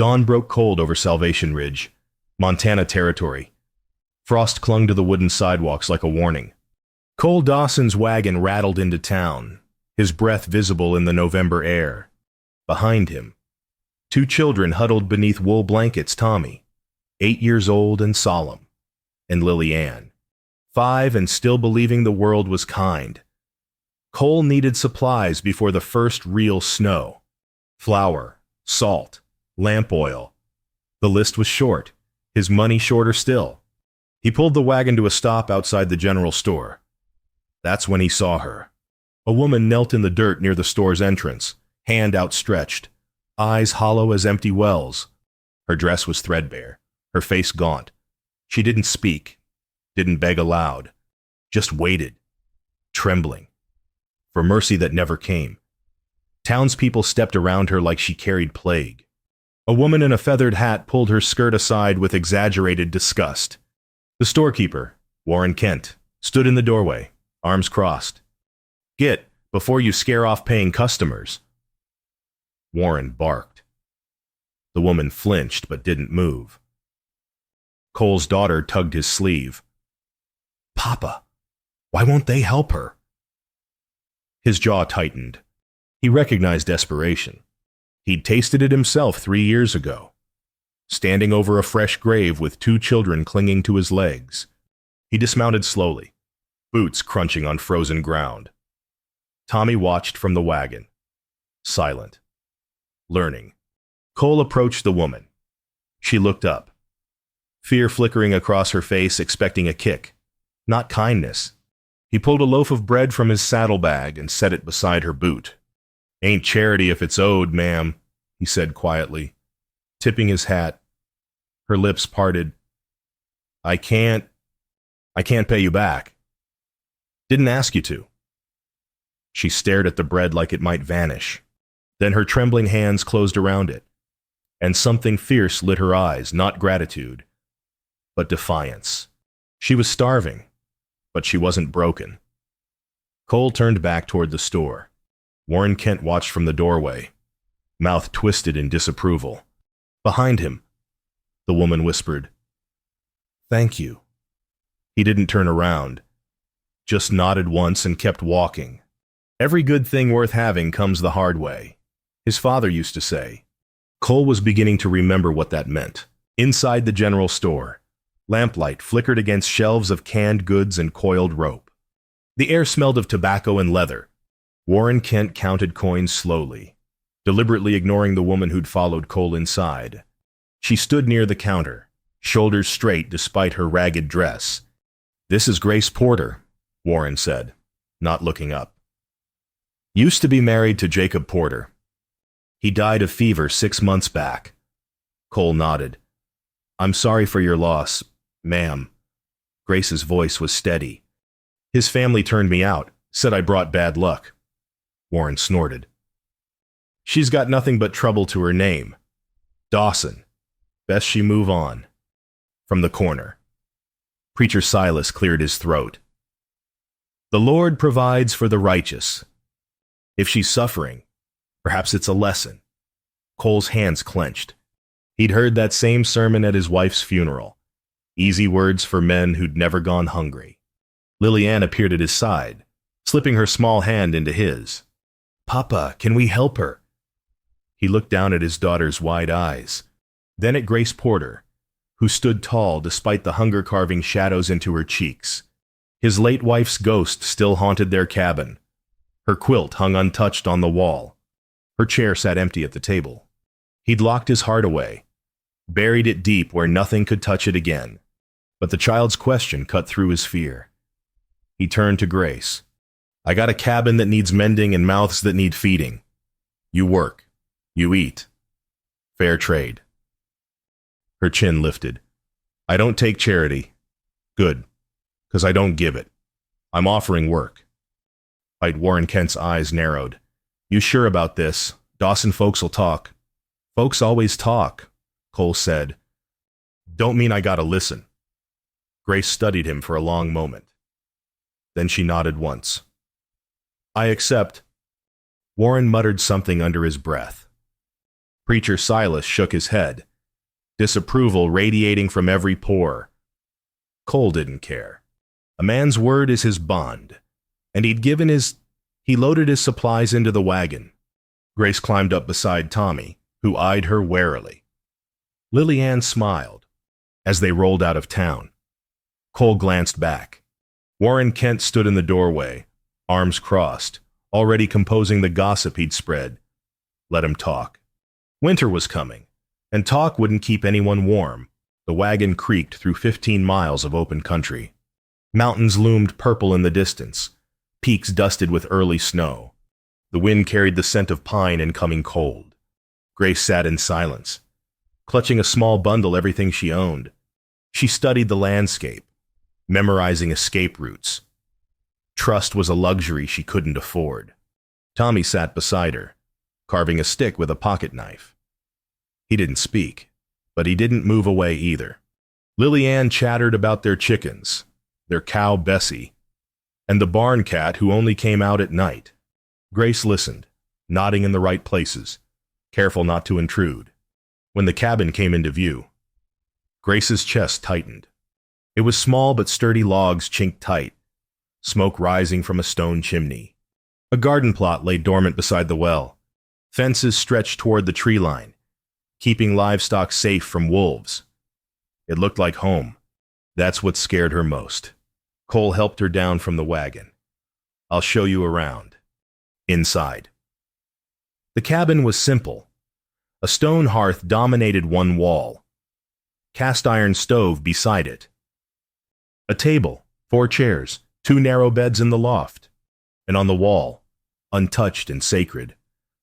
Dawn broke cold over Salvation Ridge, Montana territory. Frost clung to the wooden sidewalks like a warning. Cole Dawson's wagon rattled into town, his breath visible in the November air. Behind him, two children huddled beneath wool blankets: Tommy, 8 years old and solemn, and Lily Ann, 5 and still believing the world was kind. Cole needed supplies before the first real snow. Flour, salt, lamp oil. The list was short, his money shorter still. He pulled the wagon to a stop outside the general store. That's when he saw her. A woman knelt in the dirt near the store's entrance, hand outstretched, eyes hollow as empty wells. Her dress was threadbare, her face gaunt. She didn't speak, didn't beg aloud, just waited, trembling, for mercy that never came. Townspeople stepped around her like she carried plague. A woman in a feathered hat pulled her skirt aside with exaggerated disgust. The storekeeper, Warren Kent, stood in the doorway, arms crossed. "Get, before you scare off paying customers." Warren barked. The woman flinched but didn't move. Cole's daughter tugged his sleeve. "Papa, why won't they help her?" His jaw tightened. He recognized desperation. He'd tasted it himself 3 years ago, standing over a fresh grave with 2 children clinging to his legs. He dismounted slowly, boots crunching on frozen ground. Tommy watched from the wagon, silent, learning. Cole approached the woman. She looked up, fear flickering across her face, expecting a kick, not kindness. He pulled a loaf of bread from his saddlebag and set it beside her boot. "Ain't charity if it's owed, ma'am," he said quietly, tipping his hat. Her lips parted. I can't pay you back. Didn't ask you to." She stared at the bread like it might vanish. Then her trembling hands closed around it, and something fierce lit her eyes, not gratitude, but defiance. She was starving, but she wasn't broken. Cole turned back toward the store. Warren Kent watched from the doorway, mouth twisted in disapproval. Behind him, the woman whispered, "Thank you." He didn't turn around, just nodded once and kept walking. Every good thing worth having comes the hard way, his father used to say. Cole was beginning to remember what that meant. Inside the general store, lamplight flickered against shelves of canned goods and coiled rope. The air smelled of tobacco and leather. Warren Kent counted coins slowly, deliberately ignoring the woman who'd followed Cole inside. She stood near the counter, shoulders straight despite her ragged dress. "This is Grace Porter," Warren said, not looking up. "Used to be married to Jacob Porter. He died of fever 6 months back." Cole nodded. "I'm sorry for your loss, ma'am." Grace's voice was steady. "His family turned me out, said I brought bad luck." Warren snorted. "She's got nothing but trouble to her name. Dawson. Best she move on." From the corner, Preacher Silas cleared his throat. "The Lord provides for the righteous. If she's suffering, perhaps it's a lesson." Cole's hands clenched. He'd heard that same sermon at his wife's funeral. Easy words for men who'd never gone hungry. Lily Ann appeared at his side, slipping her small hand into his. "Papa, can we help her?" He looked down at his daughter's wide eyes, then at Grace Porter, who stood tall despite the hunger carving shadows into her cheeks. His late wife's ghost still haunted their cabin. Her quilt hung untouched on the wall. Her chair sat empty at the table. He'd locked his heart away, buried it deep where nothing could touch it again. But the child's question cut through his fear. He turned to Grace. "I got a cabin that needs mending and mouths that need feeding. You work. You eat. Fair trade." Her chin lifted. "I don't take charity. Good, 'cause I don't give it. I'm offering work." Warren Kent's eyes narrowed. "You sure about this? Dawson folks'll talk." "Folks always talk," Cole said. "Don't mean I gotta listen." Grace studied him for a long moment. Then she nodded once. "I accept." Warren muttered something under his breath. Preacher Silas shook his head, disapproval radiating from every pore. Cole didn't care. A man's word is his bond, and he loaded his supplies into the wagon. Grace climbed up beside Tommy, who eyed her warily. Lily Ann smiled as they rolled out of town. Cole glanced back. Warren Kent stood in the doorway, arms crossed, already composing the gossip he'd spread. Let him talk. Winter was coming, and talk wouldn't keep anyone warm. The wagon creaked through 15 miles of open country. Mountains loomed purple in the distance, peaks dusted with early snow. The wind carried the scent of pine and coming cold. Grace sat in silence, clutching a small bundle everything she owned. She studied the landscape, memorizing escape routes. Trust was a luxury she couldn't afford. Tommy sat beside her, carving a stick with a pocket knife. He didn't speak, but he didn't move away either. Lily Ann chattered about their chickens, their cow Bessie, and the barn cat who only came out at night. Grace listened, nodding in the right places, careful not to intrude. When the cabin came into view, Grace's chest tightened. It was small but sturdy logs chinked tight, smoke rising from a stone chimney. A garden plot lay dormant beside the well. Fences stretched toward the tree line, keeping livestock safe from wolves. It looked like home. That's what scared her most. Cole helped her down from the wagon. I'll show you around. Inside. The cabin was simple. A stone hearth dominated one wall. Cast iron stove beside it. A table, 4 chairs, 2 narrow beds in the loft. And on the wall, untouched and sacred,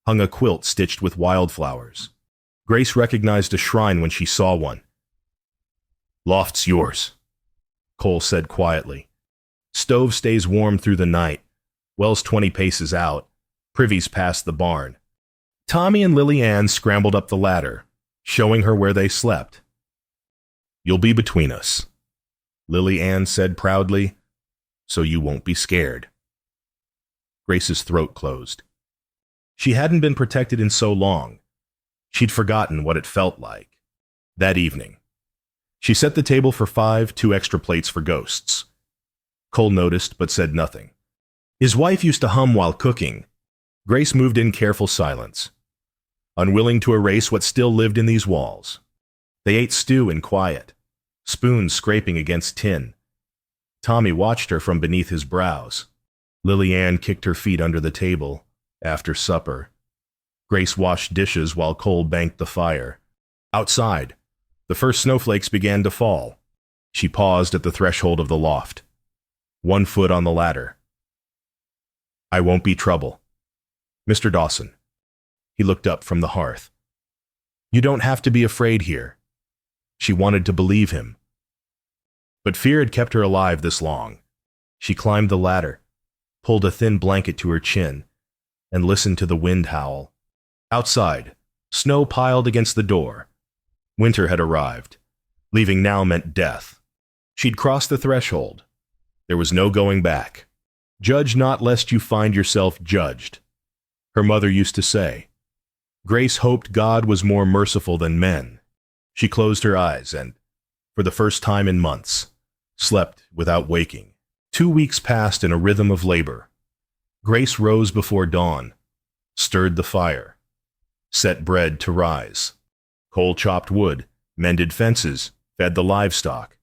hung a quilt stitched with wildflowers. Grace recognized a shrine when she saw one. Loft's yours, Cole said quietly. Stove stays warm through the night. Well's 20 paces out. Privy's past the barn. Tommy and Lily Ann scrambled up the ladder, showing her where they slept. You'll be between us, Lily Ann said proudly, so you won't be scared. Grace's throat closed. She hadn't been protected in so long. She'd forgotten what it felt like. That evening, she set the table for 5, 2 extra plates for ghosts. Cole noticed but said nothing. His wife used to hum while cooking. Grace moved in careful silence, unwilling to erase what still lived in these walls. They ate stew in quiet, spoons scraping against tin. Tommy watched her from beneath his brows. Lily Ann kicked her feet under the table after supper. Grace washed dishes while Cole banked the fire. Outside, the first snowflakes began to fall. She paused at the threshold of the loft, 1 foot on the ladder. I won't be trouble. Mr. Dawson. He looked up from the hearth. You don't have to be afraid here. She wanted to believe him. But fear had kept her alive this long. She climbed the ladder, pulled a thin blanket to her chin, and listened to the wind howl. Outside, snow piled against the door. Winter had arrived. Leaving now meant death. She'd crossed the threshold. There was no going back. Judge not lest you find yourself judged, her mother used to say. Grace hoped God was more merciful than men. She closed her eyes and, for the first time in months, slept without waking. 2 weeks passed in a rhythm of labor. Grace rose before dawn, stirred the fire, set bread to rise. Cole chopped wood, mended fences, fed the livestock.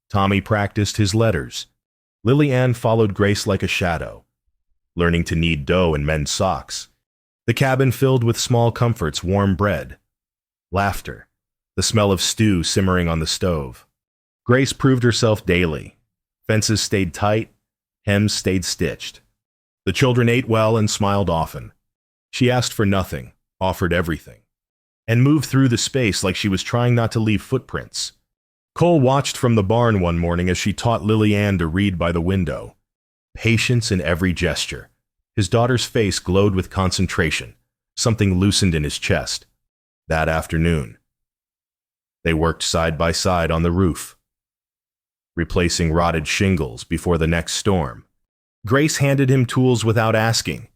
Tommy practiced his letters. Lily Ann followed Grace like a shadow, learning to knead dough and mend socks. The cabin filled with small comforts, warm bread, laughter, the smell of stew simmering on the stove. Grace proved herself daily. Fences stayed tight, hems stayed stitched. The children ate well and smiled often. She asked for nothing, offered everything, and moved through the space like she was trying not to leave footprints. Cole watched from the barn one morning as she taught Lily Ann to read by the window. Patience in every gesture. His daughter's face glowed with concentration. Something loosened in his chest. That afternoon, they worked side by side on the roof, replacing rotted shingles before the next storm. Grace handed him tools without asking,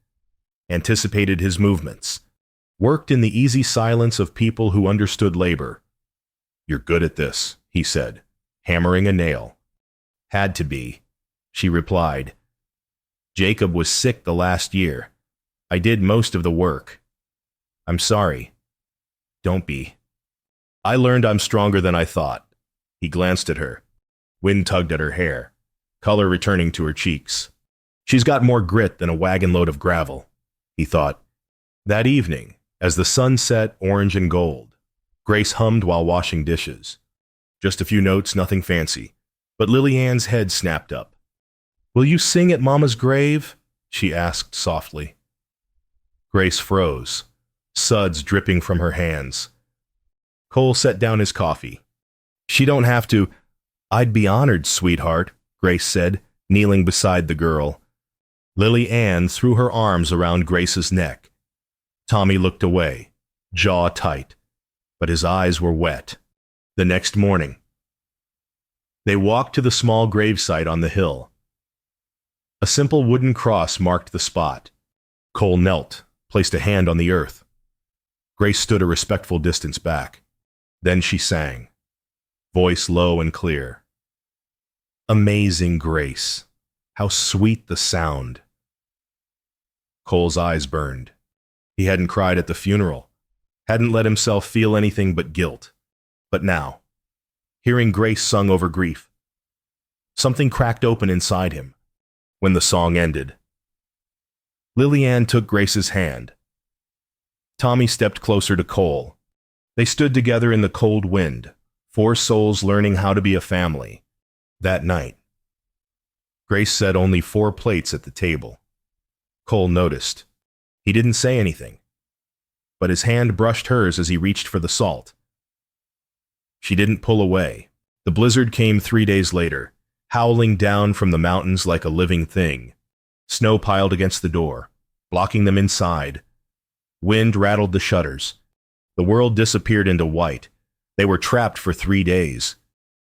anticipated his movements, worked in the easy silence of people who understood labor. "You're good at this," he said, hammering a nail. "Had to be," she replied. "Jacob was sick the last year. I did most of the work. I'm sorry." "Don't be." "I learned I'm stronger than I thought." He glanced at her. Wind tugged at her hair, color returning to her cheeks. "She's got more grit than a wagon load of gravel," he thought. That evening, as the sun set orange and gold, Grace hummed while washing dishes. Just a few notes, nothing fancy. But Lily Ann's head snapped up. "Will you sing at Mama's grave?" she asked softly. Grace froze, suds dripping from her hands. Cole set down his coffee. "She don't have to." "I'd be honored, sweetheart," Grace said, kneeling beside the girl. Lily Ann threw her arms around Grace's neck. Tommy looked away, jaw tight, but his eyes were wet. The next morning, they walked to the small gravesite on the hill. A simple wooden cross marked the spot. Cole knelt, placed a hand on the earth. Grace stood a respectful distance back. Then she sang, voice low and clear. "Amazing Grace, how sweet the sound." Cole's eyes burned. He hadn't cried at the funeral, hadn't let himself feel anything but guilt. But now, hearing Grace sung over grief, something cracked open inside him. When the song ended, Lily Ann took Grace's hand. Tommy stepped closer to Cole. They stood together in the cold wind, 4 souls learning how to be a family. That night, Grace set only 4 plates at the table. Cole noticed. He didn't say anything, but his hand brushed hers as he reached for the salt. She didn't pull away. The blizzard came 3 days later, howling down from the mountains like a living thing. Snow piled against the door, blocking them inside. Wind rattled the shutters. The world disappeared into white. They were trapped for 3 days.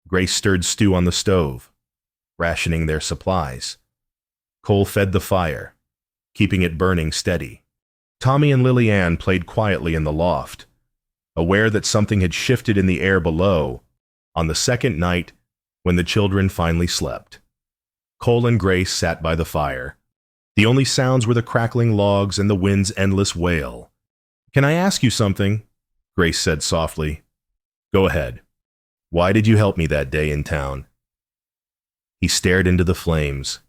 Grace stirred stew on the stove, rationing their supplies. Cole fed the fire, keeping it burning steady. Tommy and Lily Ann played quietly in the loft, aware that something had shifted in the air below on the second night when the children finally slept. Cole and Grace sat by the fire. The only sounds were the crackling logs and the wind's endless wail. "Can I ask you something?" Grace said softly. "Go ahead. Why did you help me that day in town?" He stared into the flames.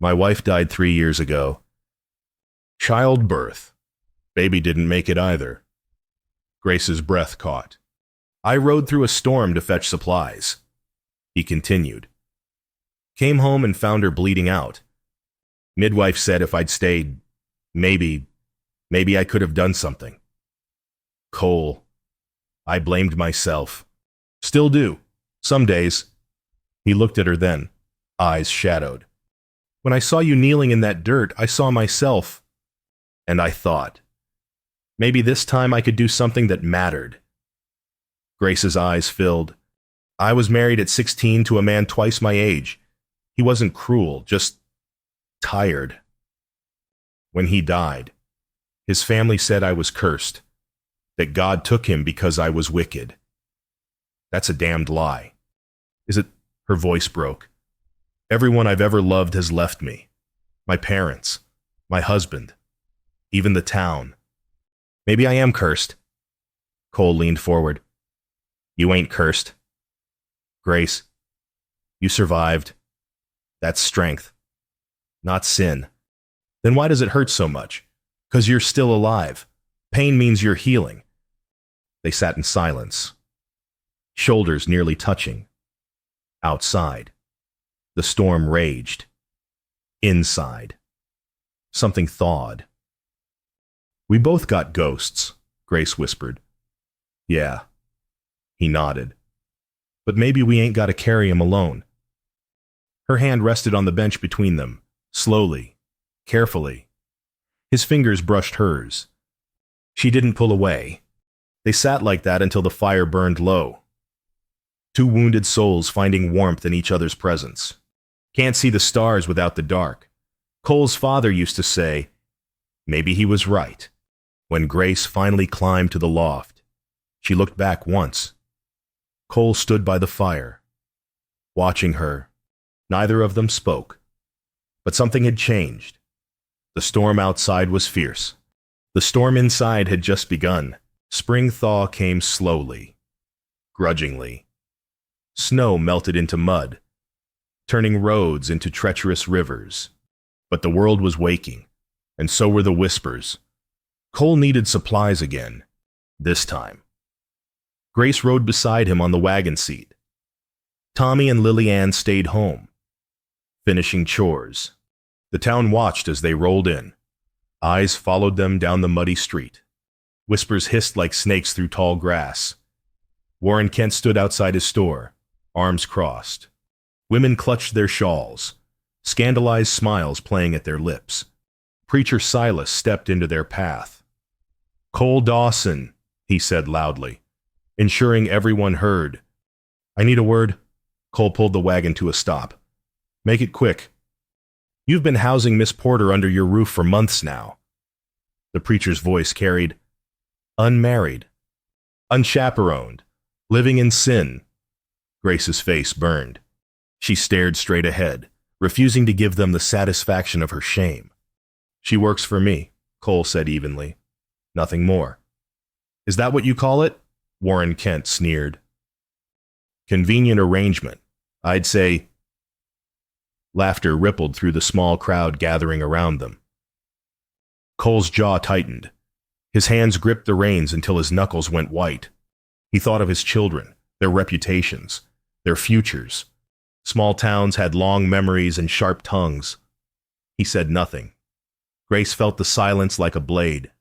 "My wife died 3 years ago. Childbirth. Baby didn't make it either." Grace's breath caught. "I rode through a storm to fetch supplies," he continued. "Came home and found her bleeding out. Midwife said if I'd stayed, maybe I could have done something. Cole, I blamed myself. Still do, some days." He looked at her then, eyes shadowed. "When I saw you kneeling in that dirt, I saw myself. And I thought, maybe this time I could do something that mattered." Grace's eyes filled. "I was married at 16 to a man twice my age. He wasn't cruel, just tired. When he died, his family said I was cursed, that God took him because I was wicked. That's a damned lie. Is it?" Her voice broke. "Everyone I've ever loved has left me. My parents, my husband, even the town. Maybe I am cursed." Cole leaned forward. "You ain't cursed. Grace, you survived. That's strength, not sin. Then why does it hurt so much? 'Cause you're still alive. Pain means you're healing." They sat in silence, shoulders nearly touching. Outside, the storm raged. Inside, something thawed. "We both got ghosts," Grace whispered. "Yeah." He nodded. "But maybe we ain't got to carry 'em alone." Her hand rested on the bench between them, slowly, carefully. His fingers brushed hers. She didn't pull away. They sat like that until the fire burned low. 2 wounded souls finding warmth in each other's presence. Can't see the stars without the dark. Cole's father used to say, maybe he was right. When Grace finally climbed to the loft, she looked back once. Cole stood by the fire, watching her. Neither of them spoke. But something had changed. The storm outside was fierce. The storm inside had just begun. Spring thaw came slowly, grudgingly. Snow melted into mud, turning roads into treacherous rivers. But the world was waking, and so were the whispers. Cole needed supplies again, this time. Grace rode beside him on the wagon seat. Tommy and Lillian stayed home, finishing chores. The town watched as they rolled in. Eyes followed them down the muddy street. Whispers hissed like snakes through tall grass. Warren Kent stood outside his store, arms crossed. Women clutched their shawls, scandalized smiles playing at their lips. Preacher Silas stepped into their path. "Cole Dawson," he said loudly, ensuring everyone heard. "I need a word." Cole pulled the wagon to a stop. "Make it quick. You've been housing Miss Porter under your roof for months now." The preacher's voice carried, "Unmarried, unchaperoned, living in sin." Grace's face burned. She stared straight ahead, refusing to give them the satisfaction of her shame. "She works for me," Cole said evenly. "Nothing more." "Is that what you call it?" Warren Kent sneered. "Convenient arrangement, I'd say." Laughter rippled through the small crowd gathering around them. Cole's jaw tightened. His hands gripped the reins until his knuckles went white. He thought of his children, their reputations, their futures. Small towns had long memories and sharp tongues. He said nothing. Grace felt the silence like a blade.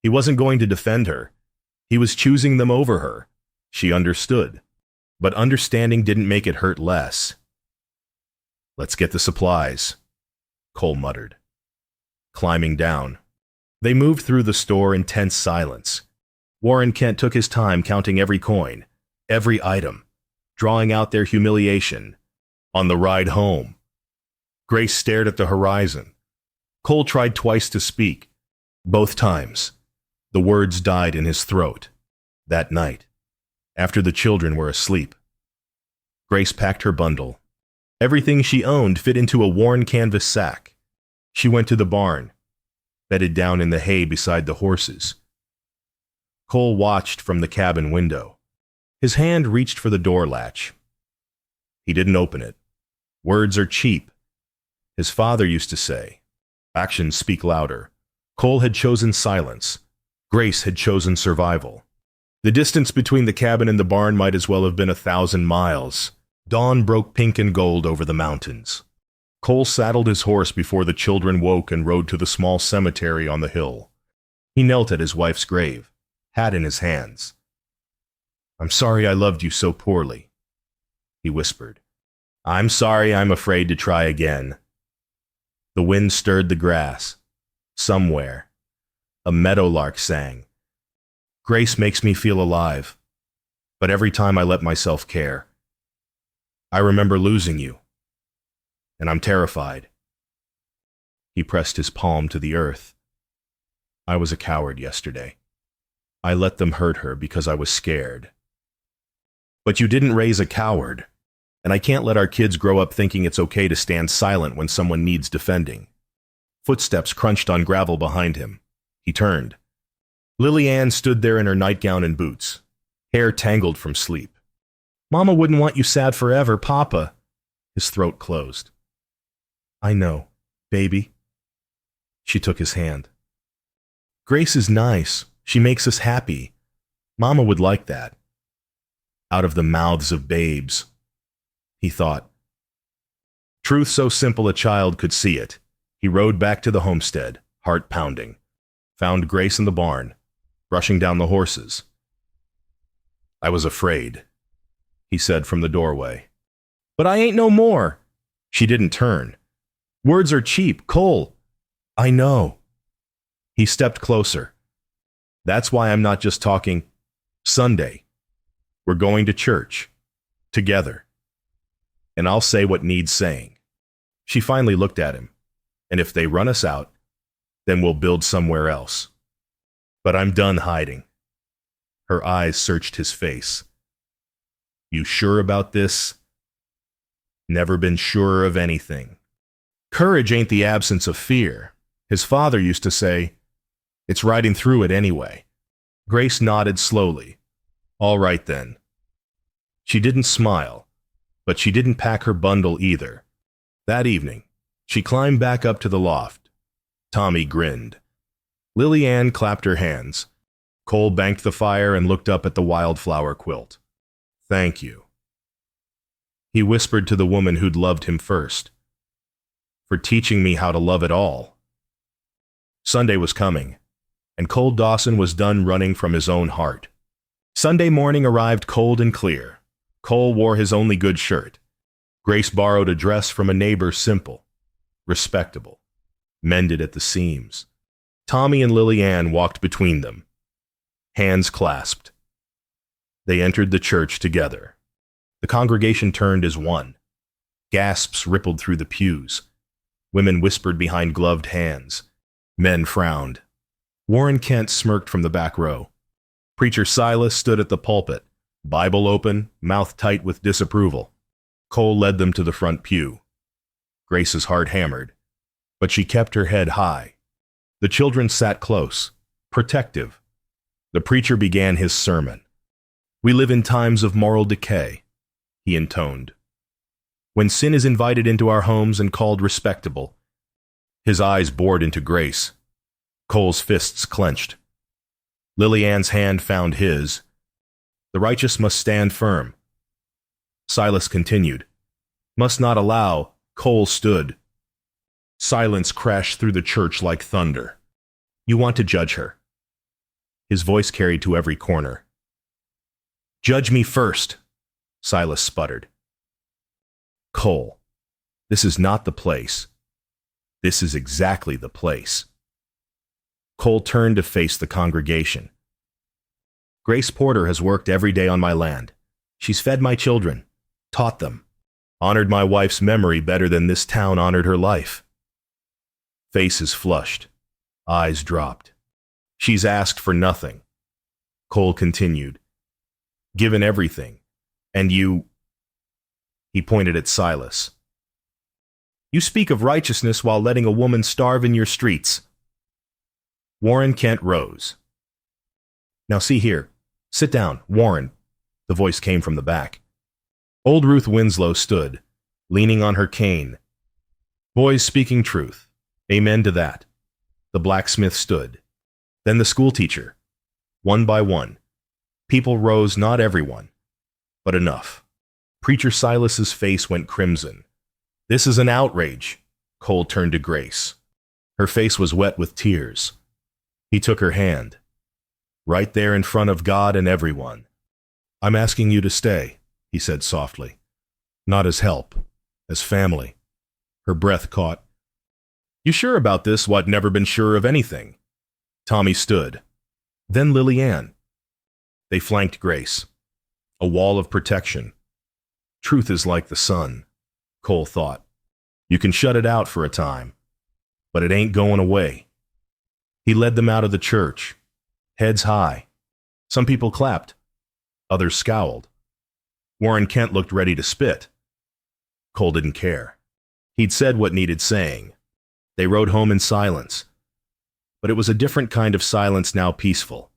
He wasn't going to defend her. He was choosing them over her. She understood. But understanding didn't make it hurt less. "Let's get the supplies," Cole muttered. Climbing down, they moved through the store in tense silence. Warren Kent took his time counting every coin, every item, drawing out their humiliation. On the ride home, Grace stared at the horizon. Cole tried twice to speak. Both times, the words died in his throat. That night, after the children were asleep, Grace packed her bundle. Everything she owned fit into a worn canvas sack. She went to the barn, bedded down in the hay beside the horses. Cole watched from the cabin window. His hand reached for the door latch. He didn't open it. Words are cheap, his father used to say. Actions speak louder. Cole had chosen silence. Grace had chosen survival. The distance between the cabin and the barn might as well have been 1,000 miles. Dawn broke pink and gold over the mountains. Cole saddled his horse before the children woke and rode to the small cemetery on the hill. He knelt at his wife's grave, hat in his hands. "I'm sorry I loved you so poorly," he whispered. "I'm sorry I'm afraid to try again." The wind stirred the grass. Somewhere, a meadowlark sang. "Grace makes me feel alive, but every time I let myself care. I remember losing you, and I'm terrified." He pressed his palm to the earth. "I was a coward yesterday. I let them hurt her because I was scared." "But you didn't raise a coward, and I can't let our kids grow up thinking it's okay to stand silent when someone needs defending." Footsteps crunched on gravel behind him. He turned. Lillian stood there in her nightgown and boots, hair tangled from sleep. "Mama wouldn't want you sad forever, Papa." His throat closed. "I know, baby." She took his hand. "Grace is nice. She makes us happy. Mama would like that." Out of the mouths of babes, he thought. Truth so simple a child could see it. He rode back to the homestead, heart pounding. Found Grace in the barn, brushing down the horses. "I was afraid," he said from the doorway. "But I ain't no more." She didn't turn. "Words are cheap, Cole." "I know." He stepped closer. "That's why I'm not just talking. Sunday. We're going to church. Together. And I'll say what needs saying." She finally looked at him. "And if they run us out, then we'll build somewhere else." But I'm done hiding. Her eyes searched his face. You sure about this? Never been sure of anything. Courage ain't the absence of fear. His father used to say, it's riding through it anyway. Grace nodded slowly. All right then. She didn't smile, but she didn't pack her bundle either. That evening, she climbed back up to the loft. Tommy grinned. Lily Ann clapped her hands. Cole banked the fire and looked up at the wildflower quilt. Thank you. He whispered to the woman who'd loved him first. For teaching me how to love it all. Sunday was coming, and Cole Dawson was done running from his own heart. Sunday morning arrived cold and clear. Cole wore his only good shirt. Grace borrowed a dress from a neighbor, simple, respectable, mended at the seams. Tommy and Lily Ann walked between them, hands clasped. They entered the church together. The congregation turned as one. Gasps rippled through the pews. Women whispered behind gloved hands. Men frowned. Warren Kent smirked from the back row. Preacher Silas stood at the pulpit, Bible open, mouth tight with disapproval. Cole led them to the front pew. Grace's heart hammered, but she kept her head high. The children sat close, protective. The preacher began his sermon. We live in times of moral decay, he intoned. When sin is invited into our homes and called respectable. His eyes bored into Grace. Cole's fists clenched. Lily Ann's hand found his. The righteous must stand firm. Silas continued. Must not allow. Cole stood. Silence crashed through the church like thunder. You want to judge her. His voice carried to every corner. Judge me first, Silas sputtered. Cole, this is not the place. This is exactly the place. Cole turned to face the congregation. Grace Porter has worked every day on my land. She's fed my children, taught them, honored my wife's memory better than this town honored her life. Faces flushed, eyes dropped. She's asked for nothing. Cole continued. Given everything. And you... He pointed at Silas. You speak of righteousness while letting a woman starve in your streets. Warren Kent rose. Now see here. Sit down, Warren. The voice came from the back. Old Ruth Winslow stood, leaning on her cane. Boys speaking truth. Amen to that. The blacksmith stood. Then the schoolteacher. One by one. People rose, not everyone, but enough. Preacher Silas's face went crimson. This is an outrage. Cole turned to Grace. Her face was wet with tears. He took her hand. Right there in front of God and everyone. I'm asking you to stay, he said softly. Not as help, as family. Her breath caught. You sure about this? What, never been sure of anything? Tommy stood. Then Lily Ann. They flanked Grace. A wall of protection. Truth is like the sun, Cole thought. You can shut it out for a time, but it ain't going away. He led them out of the church, heads high. Some people clapped. Others scowled. Warren Kent looked ready to spit. Cole didn't care. He'd said what needed saying. They rode home in silence. But it was a different kind of silence now, peaceful.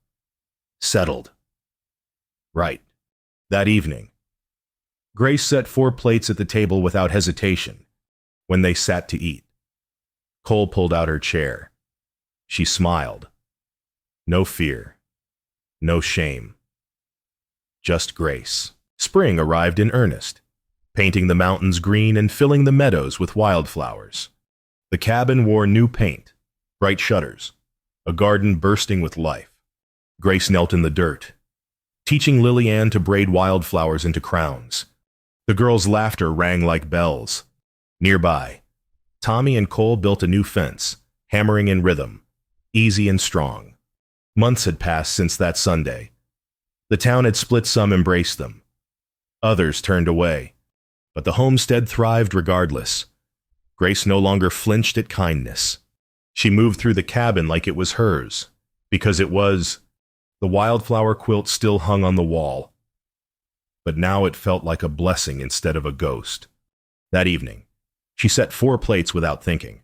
Settled. Right. That evening, Grace set 4 plates at the table without hesitation when they sat to eat. Cole pulled out her chair. She smiled. No fear. No shame. Just grace. Spring arrived in earnest, painting the mountains green and filling the meadows with wildflowers. The cabin wore new paint, bright shutters, a garden bursting with life. Grace knelt in the dirt, teaching Lily Ann to braid wildflowers into crowns. The girls' laughter rang like bells. Nearby, Tommy and Cole built a new fence, hammering in rhythm, easy and strong. Months had passed since that Sunday. The town had split, some embraced them. Others turned away. But the homestead thrived regardless. Grace no longer flinched at kindness. She moved through the cabin like it was hers, because it was. The wildflower quilt still hung on the wall, but now it felt like a blessing instead of a ghost. That evening, she set 4 plates without thinking.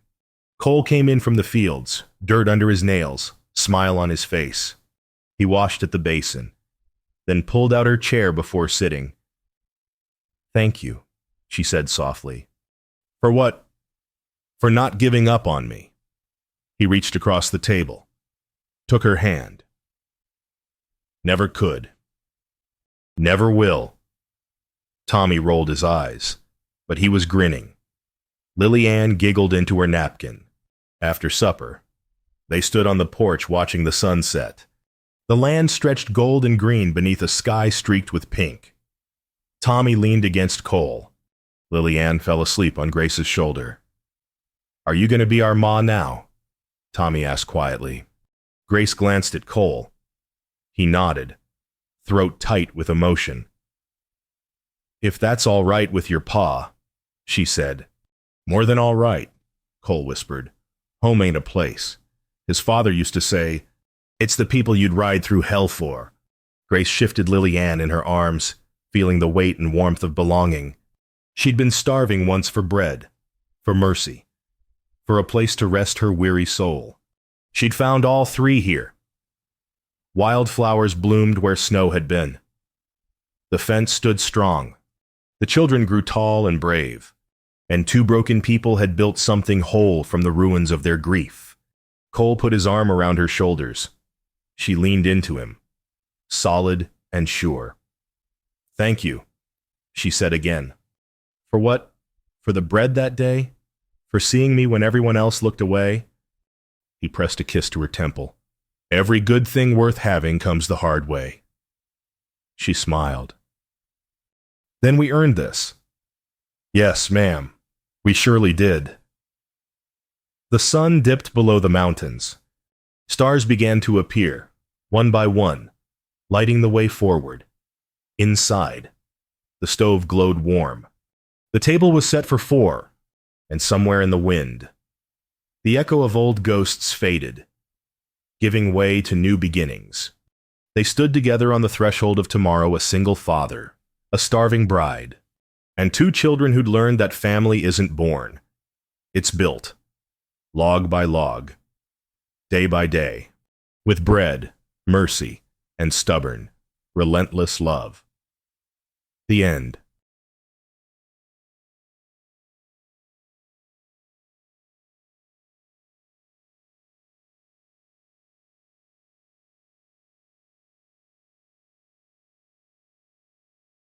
Cole came in from the fields, dirt under his nails, smile on his face. He washed at the basin, then pulled out her chair before sitting. "Thank you," she said softly. "For what?" "For not giving up on me." He reached across the table, took her hand. "Never could. Never will." Tommy rolled his eyes, but he was grinning. Lily Ann giggled into her napkin. After supper, they stood on the porch watching the sun set. The land stretched gold and green beneath a sky streaked with pink. Tommy leaned against Cole. Lily Ann fell asleep on Grace's shoulder. "Are you going to be our ma now?" Tommy asked quietly. Grace glanced at Cole. He nodded, throat tight with emotion. "If that's all right with your pa," she said. "More than all right," Cole whispered. "Home ain't a place. His father used to say, 'It's the people you'd ride through hell for.'" Grace shifted Lily Ann in her arms, feeling the weight and warmth of belonging. She'd been starving once for bread, for mercy, for a place to rest her weary soul. She'd found all 3 here. Wildflowers bloomed where snow had been. The fence stood strong. The children grew tall and brave, and 2 broken people had built something whole from the ruins of their grief. Cole put his arm around her shoulders. She leaned into him, solid and sure. "Thank you," she said again. "For what? For the bread that day? For seeing me when everyone else looked away?" He pressed a kiss to her temple. "Every good thing worth having comes the hard way." She smiled. "Then we earned this." "Yes, ma'am, we surely did." The sun dipped below the mountains. Stars began to appear, one by one, lighting the way forward. Inside, the stove glowed warm. The table was set for 4, and somewhere in the wind, the echo of old ghosts faded, giving way to new beginnings. They stood together on the threshold of tomorrow, a single father, a starving bride, and 2 children who'd learned that family isn't born. It's built, log by log, day by day, with bread, mercy, and stubborn, relentless love. The end.